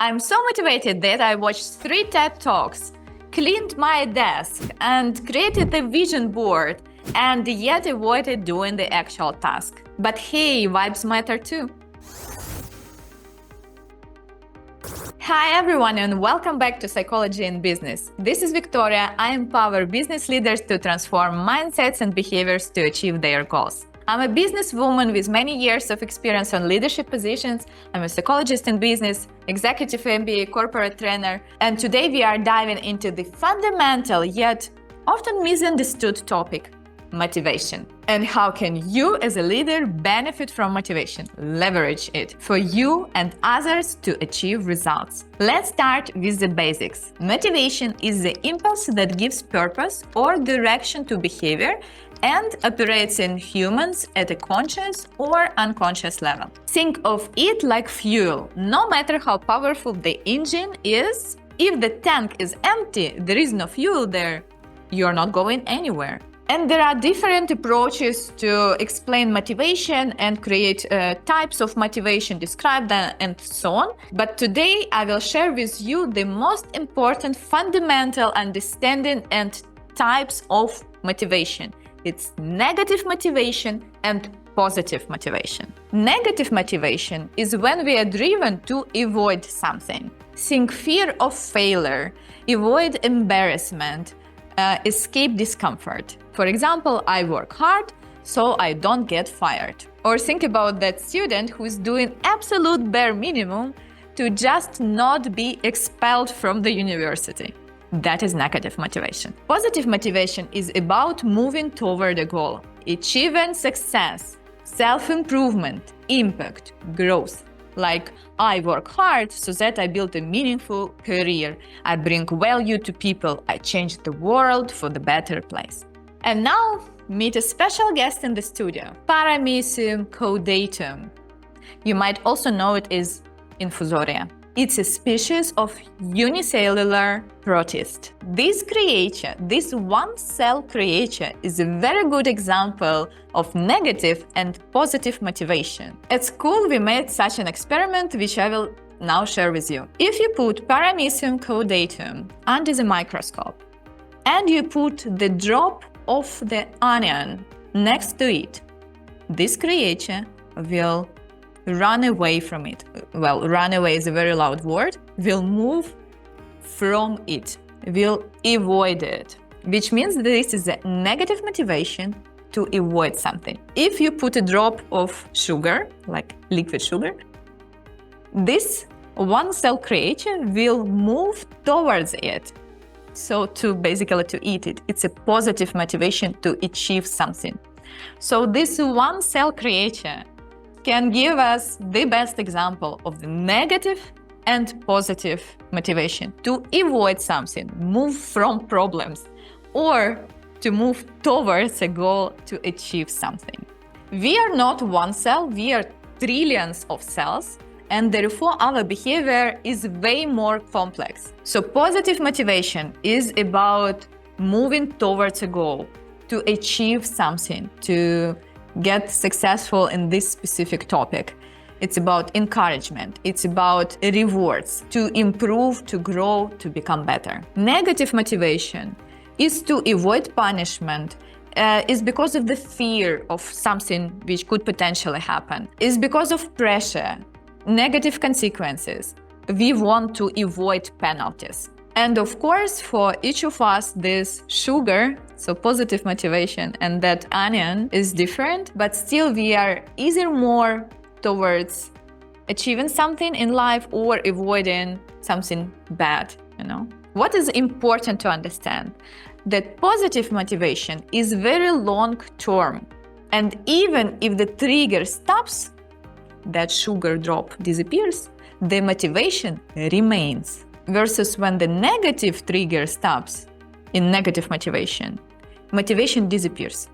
I'm so motivated that I watched 3 TED Talks, cleaned my desk, and created a vision board, and yet avoided doing the actual task. But hey, vibes matter too. Hi everyone and welcome back to Psychology in Business. This is Victoria. I empower business leaders to transform mindsets and behaviors to achieve their goals. I'm a businesswoman with many years of experience on leadership positions. I'm a psychologist in business, executive MBA, corporate trainer, and today we are diving into the fundamental yet often misunderstood topic: motivation. And how can you as a leader benefit from motivation, leverage it for you and others to achieve results? Let's start with the basics. Motivation is the impulse that gives purpose or direction to behavior and operates in humans at a conscious or unconscious level. Think of it like fuel. No matter how powerful the engine is, if the tank is empty, there is no fuel there, you're not going anywhere. And there are different approaches to explain motivation and create types of motivation, describe them, and so on. But today I will share with you the most important fundamental understanding and types of motivation. It's negative motivation and positive motivation. Negative motivation is when we are driven to avoid something. Think fear of failure, avoid embarrassment, escape discomfort. For example, I work hard so I don't get fired. Or think about that student who is doing absolute bare minimum to just not be expelled from the university. That is negative motivation. Positive motivation is about moving toward a goal, achieving success, self-improvement, impact, growth. Like, I work hard so that I build a meaningful career. I bring value to people. I change the world for the better place. And now, meet a special guest in the studio, Pysarenko caudatum. You might also know it as Infusoria. It's a species of unicellular protist. This one-cell creature is a very good example of negative and positive motivation. At school, we made such an experiment, which I will now share with you. If you put Pysarenko caudatum under the microscope and you put the drop of the onion next to it, this creature will run away from it. Well, run away is a very loud word. Will move from it, will avoid it, which means that this is a negative motivation to avoid something. If you put a drop of sugar, like liquid sugar, this one-cell creature will move towards it. So basically to eat it. It's a positive motivation to achieve something. So this one-cell creature can give us the best example of the negative and positive motivation to avoid something, move from problems, or to move towards a goal to achieve something. We are not one cell, we are trillions of cells, and therefore our behavior is way more complex. So positive motivation is about moving towards a goal, to achieve something, to get successful in this specific topic. It's about encouragement. It's about rewards, to improve, to grow, to become better. Negative motivation is to avoid punishment, is because of the fear of something which could potentially happen, is because of pressure, negative consequences. We want to avoid penalties. And of course, for each of us, this sugar, so positive motivation, and that onion is different, but still we are either more towards achieving something in life or avoiding something bad, What is important to understand? That positive motivation is very long term. And even if the trigger stops, that sugar drop disappears, the motivation remains. Versus when the negative trigger stops in negative motivation, motivation disappears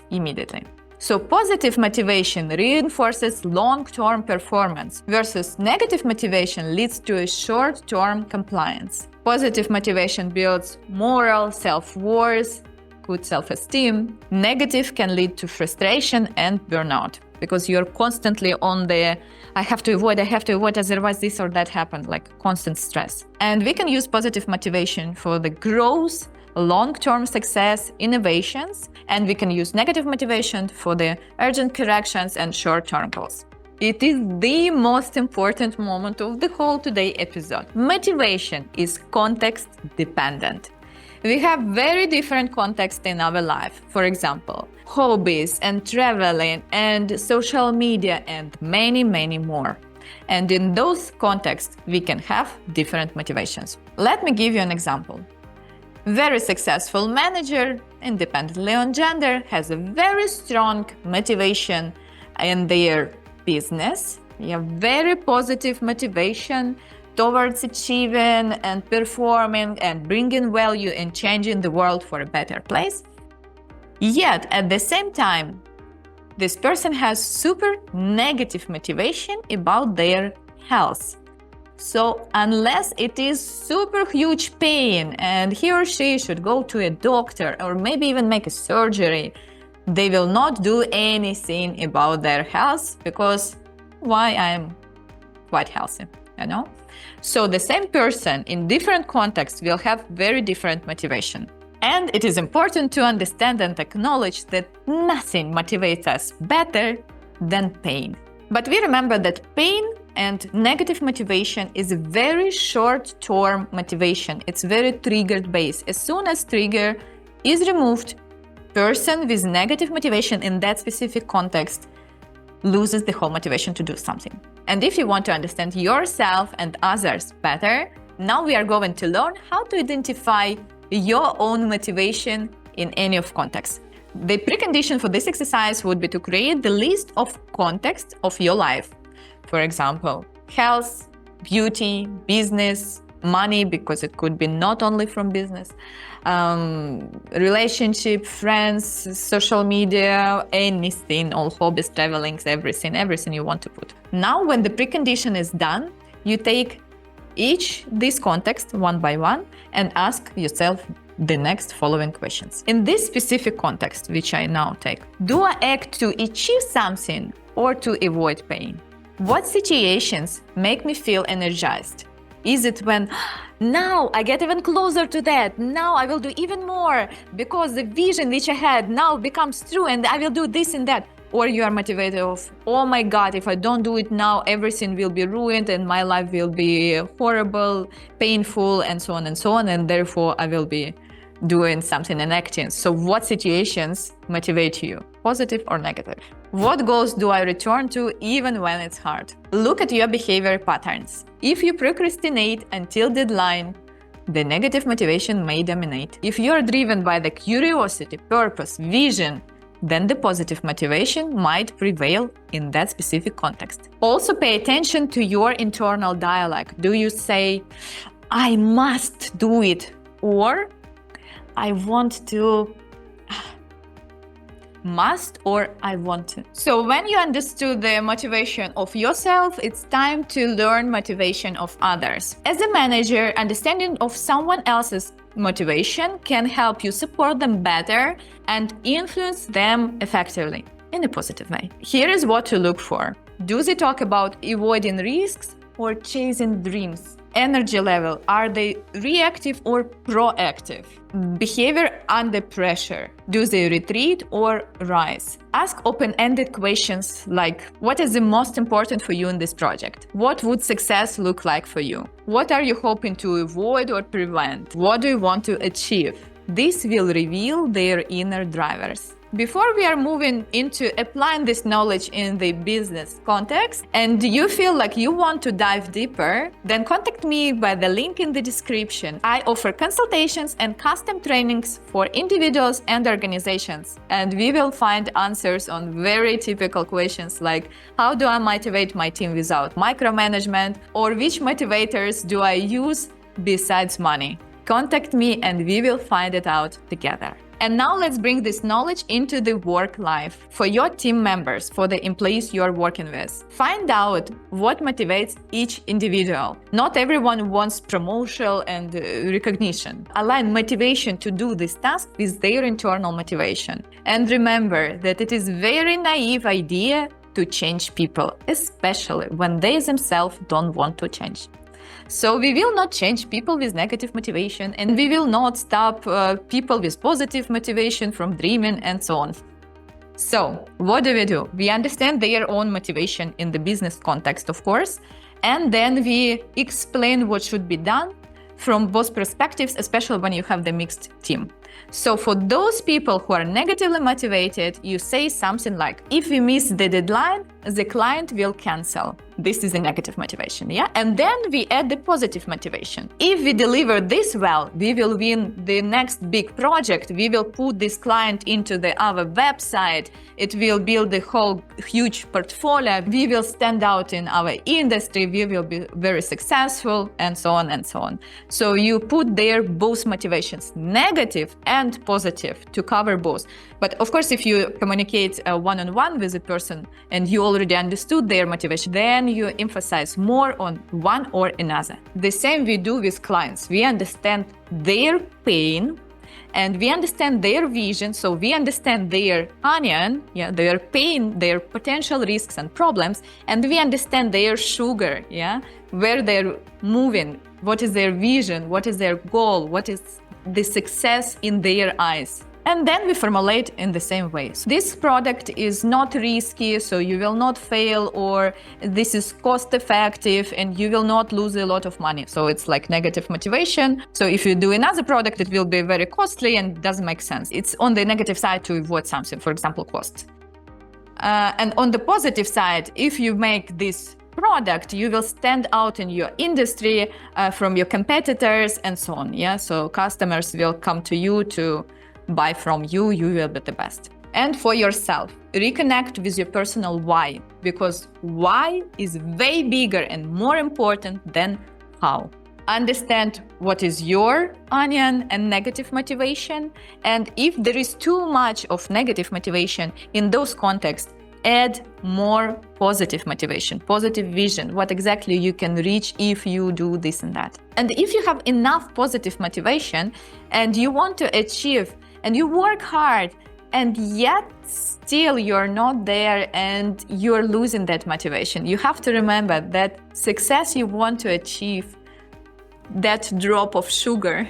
immediately. So positive motivation reinforces long-term performance versus negative motivation leads to a short-term compliance. Positive motivation builds moral, self-worth, good self-esteem. Negative can lead to frustration and burnout. because you're constantly on the I have to avoid, otherwise this or that happened, like constant stress. And we can use positive motivation for the growth, long-term success, innovations, and we can use negative motivation for the urgent corrections and short-term goals. It is the most important moment of the whole today episode. Motivation is context dependent. We have very different contexts in our life. For example, hobbies and traveling and social media and many, many more. And in those contexts, we can have different motivations. Let me give you an example. Very successful manager, independently on gender, has a very strong motivation in their business. You have very positive motivation towards achieving and performing and bringing value and changing the world for a better place. Yet, at the same time, this person has super negative motivation about their health. So unless it is super huge pain and he or she should go to a doctor or maybe even make a surgery, they will not do anything about their health because why? I'm quite healthy, you know? So the same person in different contexts will have very different motivation. And it is important to understand and acknowledge that nothing motivates us better than pain. But we remember that pain and negative motivation is a very short-term motivation. It's very trigger-based. As soon as trigger is removed, person with negative motivation in that specific context loses the whole motivation to do something. And if you want to understand yourself and others better, now we are going to learn how to identify your own motivation in any of contexts. The precondition for this exercise would be to create the list of contexts of your life. For example, health, beauty, business, money, because it could be not only from business, relationship, friends, social media, anything, all hobbies, traveling, everything you want to put. Now, when the precondition is done, you take each this context one by one and ask yourself the next following questions. In this specific context, which I now take, do I act to achieve something or to avoid pain? What situations make me feel energized? Is it when now I get even closer to that, now I will do even more because the vision which I had now becomes true and I will do this and that? Or you are motivated of, oh my God, if I don't do it now, everything will be ruined and my life will be horrible, painful, and so on, and therefore I will be doing something and acting. So what situations motivate you, positive or negative? What goals do I return to even when it's hard? Look at your behavior patterns. If you procrastinate until deadline, the negative motivation may dominate. If you are driven by the curiosity, purpose, vision, then the positive motivation might prevail in that specific context. Also pay attention to your internal dialogue. Do you say, I must do it, or I want to, must, or I want to. So when you understood the motivation of yourself, it's time to learn motivation of others. As a manager, understanding of someone else's motivation can help you support them better and influence them effectively in a positive way. Here is what to look for. Do they talk about avoiding risks or chasing dreams? Energy level, are they reactive or proactive? Behavior under pressure, do they retreat or rise? Ask open-ended questions like, what is the most important for you in this project? What would success look like for you? What are you hoping to avoid or prevent? What do you want to achieve? This will reveal their inner drivers. Before we are moving into applying this knowledge in the business context, and you feel like you want to dive deeper, then contact me by the link in the description. I offer consultations and custom trainings for individuals and organizations, and we will find answers on very typical questions like, how do I motivate my team without micromanagement, or which motivators do I use besides money? Contact me and we will find it out together. And now let's bring this knowledge into the work life for your team members, for the employees you are working with. Find out what motivates each individual. Not everyone wants promotion and recognition. Align motivation to do this task with their internal motivation. And remember that it is very naive idea to change people, especially when they themselves don't want to change. So we will not change people with negative motivation, and we will not stop people with positive motivation from dreaming and so on. So what do? We understand their own motivation in the business context, of course, and then we explain what should be done from both perspectives, especially when you have the mixed team. So for those people who are negatively motivated, you say something like, if we miss the deadline, the client will cancel. This is a negative motivation, yeah? And then we add the positive motivation. If we deliver this well, we will win the next big project. We will put this client into our website. It will build a whole huge portfolio. We will stand out in our industry. We will be very successful, and so on and so on. So you put there both motivations, negative and positive, to cover both. But of course, if you communicate one-on-one with a person and you already understood their motivation, then you emphasize more on one or another. The same we do with clients. We understand their pain and we understand their vision. So we understand their onion, their pain, their potential risks and problems, and we understand their sugar, where they're moving, what is their vision, what is their goal, what is the success in their eyes. And then we formulate in the same way. So this product is not risky, so you will not fail, or this is cost effective and you will not lose a lot of money. So it's like negative motivation. So if you do another product, it will be very costly and doesn't make sense. It's on the negative side to avoid something, for example, cost. And on the positive side, if you make this product, you will stand out in your industry from your competitors and so on. So customers will come to you to buy from you. You will be the best. And for yourself, reconnect with your personal why, because why is way bigger and more important than how. Understand what is your onion and negative motivation, and if there is too much of negative motivation in those contexts, add more positive motivation, positive vision, what exactly you can reach if you do this and that. And if you have enough positive motivation and you want to achieve and you work hard, and yet still you're not there and you're losing that motivation, you have to remember that success you want to achieve, that drop of sugar,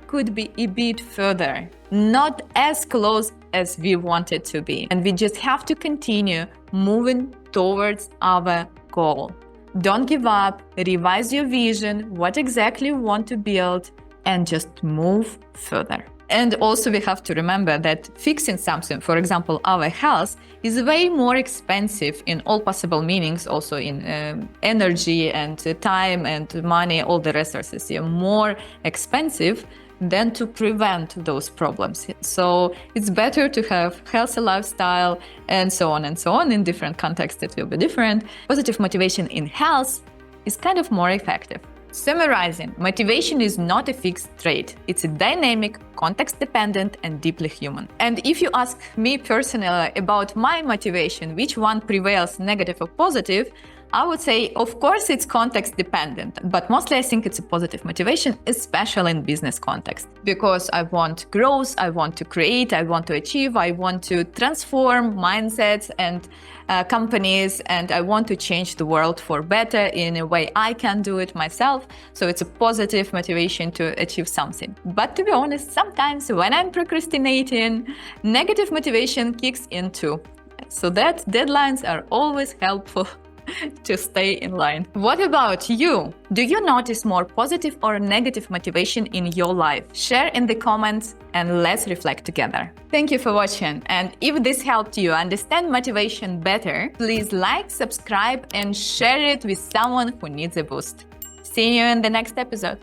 could be a bit further, not as close as we want it to be. And we just have to continue moving towards our goal. Don't give up, revise your vision, what exactly you want to build, and just move further. And also we have to remember that fixing something, for example, our health, is way more expensive in all possible meanings, also in energy and time and money, all the resources, more expensive than to prevent those problems. So it's better to have healthy lifestyle and so on and so on. In different contexts, it will be different. Positive motivation in health is kind of more effective. Summarizing, motivation is not a fixed trait. It's a dynamic, context-dependent, and deeply human. And if you ask me personally about my motivation, which one prevails, negative or positive, I would say, of course, it's context dependent, but mostly I think it's a positive motivation, especially in business context, because I want growth, I want to create, I want to achieve, I want to transform mindsets and companies, and I want to change the world for better in a way I can do it myself. So it's a positive motivation to achieve something. But to be honest, sometimes when I'm procrastinating, negative motivation kicks in too. So that deadlines are always helpful to stay in line. What about you? Do you notice more positive or negative motivation in your life? Share in the comments and let's reflect together. Thank you for watching. And if this helped you understand motivation better, please like, subscribe, and share it with someone who needs a boost. See you in the next episode.